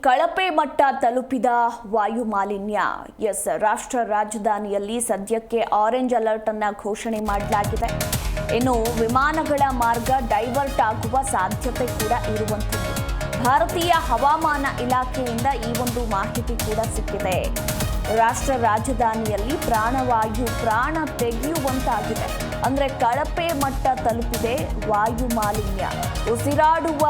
ಕಳಪೆ ಮಟ್ಟ ತಲುಪಿದ ವಾಯು ಮಾಲಿನ್ಯ. ರಾಷ್ಟ್ರ ರಾಜಧಾನಿಯಲ್ಲಿ ಸದ್ಯಕ್ಕೆ ಆರೆಂಜ್ ಅಲರ್ಟ್ ಅನ್ನು ಘೋಷಣೆ ಮಾಡಲಾಗಿದೆ. ಇನ್ನು ವಿಮಾನಗಳ ಮಾರ್ಗ ಡೈವರ್ಟ್ ಆಗುವ ಸಾಧ್ಯತೆ ಕೂಡ ಇರುವಂಥದ್ದು. ಭಾರತೀಯ ಹವಾಮಾನ ಇಲಾಖೆಯಿಂದ ಈ ಒಂದು ಮಾಹಿತಿ ಕೂಡ ಸಿಕ್ಕಿದೆ. ರಾಷ್ಟ್ರ ರಾಜಧಾನಿಯಲ್ಲಿ ಪ್ರಾಣ ತೆಗೆಯುವಂತಾಗಿದೆ. ಅಂದ್ರೆ ಕಳಪೆ ಮಟ್ಟ ತಲುಪಿದೆ ವಾಯು ಮಾಲಿನ್ಯ. ಉಸಿರಾಡುವ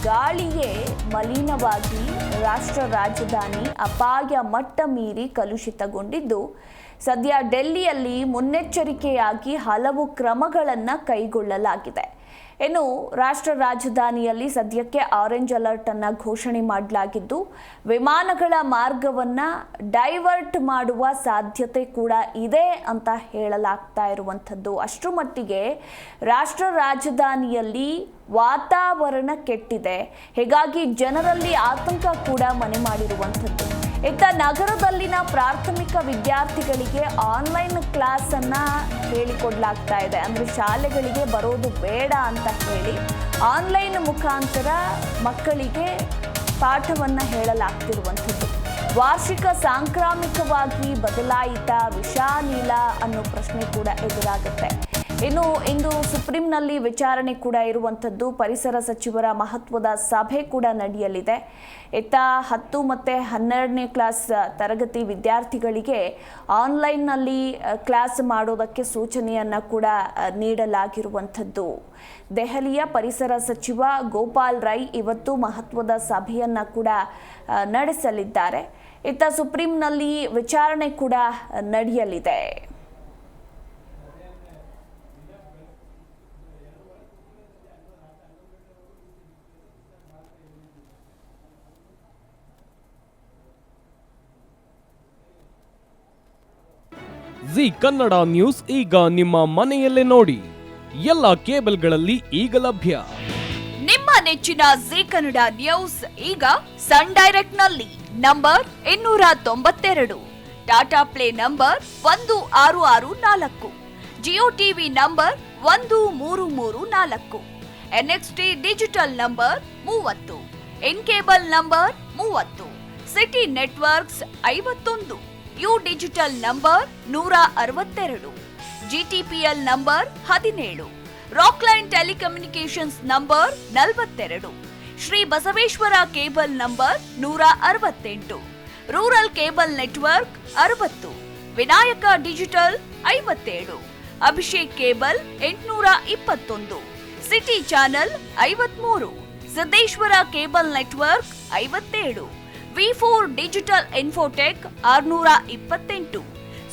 ಗಾಳಿಯೇ ಮಲಿನವಾಗಿ ರಾಷ್ಟ್ರ ರಾಜಧಾನಿ ಅಪಾಯ ಮಟ್ಟ ಮೀರಿ ಕಲುಷಿತಗೊಂಡಿದ್ದು, ಸದ್ಯ ಡೆಲ್ಲಿಯಲ್ಲಿ ಮುನ್ನೆಚ್ಚರಿಕೆಯಾಗಿ ಹಲವು ಕ್ರಮಗಳನ್ನು ಕೈಗೊಳ್ಳಲಾಗಿದೆ. ಇನ್ನು ರಾಷ್ಟ್ರ ರಾಜಧಾನಿಯಲ್ಲಿ ಸದ್ಯಕ್ಕೆ ಆರೆಂಜ್ ಅಲರ್ಟ್ ಅನ್ನು ಘೋಷಣೆ ಮಾಡಲಾಗಿದ್ದು, ವಿಮಾನಗಳ ಮಾರ್ಗವನ್ನು ಡೈವರ್ಟ್ ಮಾಡುವ ಸಾಧ್ಯತೆ ಕೂಡ ಇದೆ ಅಂತ ಹೇಳಲಾಗ್ತಾ ಇರುವಂಥದ್ದು. ಅಷ್ಟರ ಮಟ್ಟಿಗೆ ರಾಷ್ಟ್ರ ರಾಜಧಾನಿಯಲ್ಲಿ ವಾತಾವರಣ ಕೆಟ್ಟಿದೆ. ಹೀಗಾಗಿ ಜನರಲ್ಲಿ ಆತಂಕ ಕೂಡ ಮನೆ ಮಾಡಿರುವಂಥದ್ದು. ಇತ್ತ ನಗರದಲ್ಲಿನ ಪ್ರಾಥಮಿಕ ವಿದ್ಯಾರ್ಥಿಗಳಿಗೆ ಆನ್ಲೈನ್ ಕ್ಲಾಸ್ ಅನ್ನ ಹೇಳಿಕೊಡ್ಲಾಗ್ತಾ ಇದೆ. ಅಂದ್ರೆ ಶಾಲೆಗಳಿಗೆ ಬರೋದು ಬೇಡ ಅಂತ ಹೇಳಿ ಆನ್ಲೈನ್ ಮುಖಾಂತರ ಮಕ್ಕಳಿಗೆ ಪಾಠವನ್ನ ಹೇಳಲಾಗ್ತಿರುವಂಥದ್ದು. ವಾರ್ಷಿಕ ಸಾಂಕ್ರಾಮಿಕವಾಗಿ ಬದಲಾಯಿತ ವಿಷಾನಿಲ ಅನ್ನೋ ಪ್ರಶ್ನೆ ಕೂಡ ಎದುರಾಗುತ್ತೆ. ಇನ್ನು ಇಂದು ಸುಪ್ರೀಂನಲ್ಲಿ ವಿಚಾರಣೆ ಕೂಡ ಇರುವಂಥದ್ದು. ಪರಿಸರ ಸಚಿವರ ಮಹತ್ವದ ಸಭೆ ಕೂಡ ನಡೆಯಲಿದೆ. ಇತ್ತ 10 ಮತ್ತು 12ನೇ ಕ್ಲಾಸ್ ತರಗತಿ ವಿದ್ಯಾರ್ಥಿಗಳಿಗೆ ಆನ್ಲೈನ್ನಲ್ಲಿ ಕ್ಲಾಸ್ ಮಾಡೋದಕ್ಕೆ ಸೂಚನೆಯನ್ನು ಕೂಡ ನೀಡಲಾಗಿರುವಂಥದ್ದು. ದೆಹಲಿಯ ಪರಿಸರ ಸಚಿವ ಗೋಪಾಲ್ ರೈ ಇವತ್ತು ಮಹತ್ವದ ಸಭೆಯನ್ನು ಕೂಡ ನಡೆಸಲಿದ್ದಾರೆ. ಇತ್ತ ಸುಪ್ರೀಂನಲ್ಲಿ ವಿಚಾರಣೆ ಕೂಡ ನಡೆಯಲಿದೆ. ಜಿ ಕನ್ನಡ ನ್ಯೂಸ್ ಈಗ ನಿಮ್ಮ ಮನೆಯಲ್ಲೇ ನೋಡಿ. ಎಲ್ಲ ಕೇಬಲ್ಗಳಲ್ಲಿ ಈಗ ಲಭ್ಯ. ನಿಮ್ಮ ನೆಚ್ಚಿನ ಜಿ ಕನ್ನಡ ನ್ಯೂಸ್ ಈಗ ಸನ್ ಡೈರೆಕ್ಟ್ ನಲ್ಲಿ number 292, Tata play number 1664, Jio TV number 1334, NXT digital number 30, in cable number 30, city networks 51, U digital number 162, GTPL number 17, Rockline telecommunications number 42, Shri Basaveshwara cable number 168, rural cable network 60, Vinayaka digital 57, Abhishek cable 821, city channel 53, Siddeshwara cable network 57, ವಿ4 digital infotech 628,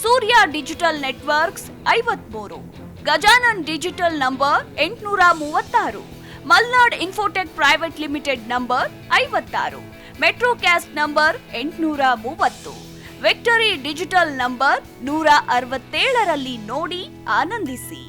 Surya digital networks 53, Gajanan digital number 836, Malnad infotech private limited number 56, Metrocast number 830, victory digital number 167ರಲ್ಲಿ ನೋಡಿ ಆನಂದಿಸಿ.